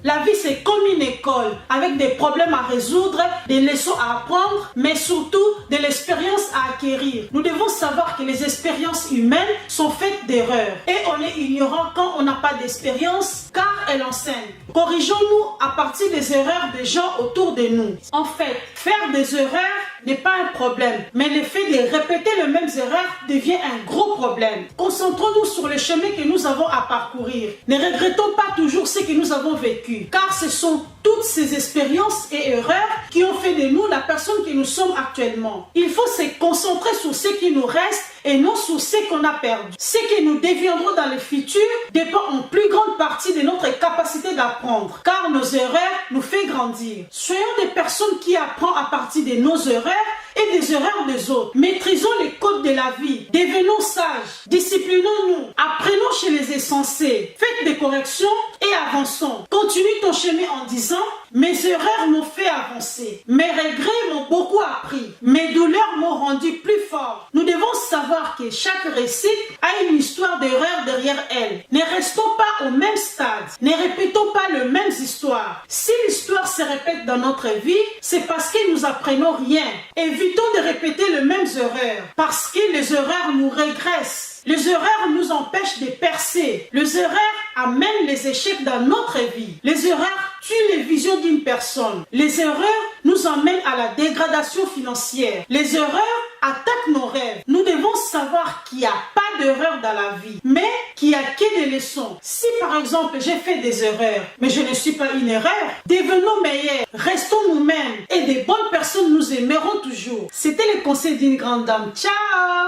La vie, c'est comme une école, avec des problèmes à résoudre, des leçons à apprendre, mais surtout de l'expérience à acquérir. Nous devons savoir que les expériences humaines sont faites d'erreurs. Et on est ignorant quand on n'a pas d'expérience, car elles enseignent. Corrigeons-nous à partir des erreurs des gens autour de nous. En fait, faire des erreurs n'est pas un problème, mais le fait de répéter les mêmes erreurs devient un gros problème. Concentrons-nous sur le chemin que nous avons à parcourir. Ne regrettons pas toujours ce que nous avons vécu, car ce sont toutes ces expériences et erreurs qui ont fait de nous la personne que nous sommes actuellement. Il faut se concentrer sur ce qui nous reste et non sur ce qu'on a perdu. Ce que nous deviendrons dans le futur dépend en plus grande partie de notre capacité d'apprendre, car nos erreurs nous font grandir. Soyons des personnes qui apprennent à partir de nos erreurs et des erreurs des autres. Maîtrisons les codes de la vie. Devenons sages. Disciplinons-nous. Apprenons chez les insensés. Faites des corrections et avançons. Continue ton chemin en disant: mes erreurs m'ont fait avancer. Mes regrets m'ont beaucoup appris. Mes douleurs m'ont rendu plus fort. Nous devons savoir que chaque réussite a une histoire d'erreur derrière elle. Ne restons pas au même stade. Ne répétons pas les mêmes histoires. Si l'histoire se répète dans notre vie, c'est parce que nous apprenons rien. Évitons de répéter les mêmes erreurs, parce que les erreurs nous régressent. Les erreurs nous empêchent de percer. Les erreurs amènent les échecs dans notre vie. Les erreurs tuent les visions d'une personne. Les erreurs nous emmènent à la dégradation financière. Les erreurs attaquent nos rêves. Nous devons savoir qu'il n'y a pas d'erreur dans la vie, mais qu'il n'y a que des leçons. Si par exemple j'ai fait des erreurs, mais je ne suis pas une erreur, devenons meilleurs, restons nous-mêmes et des bonnes personnes nous aimeront toujours. C'était le conseil d'une grande dame. Ciao!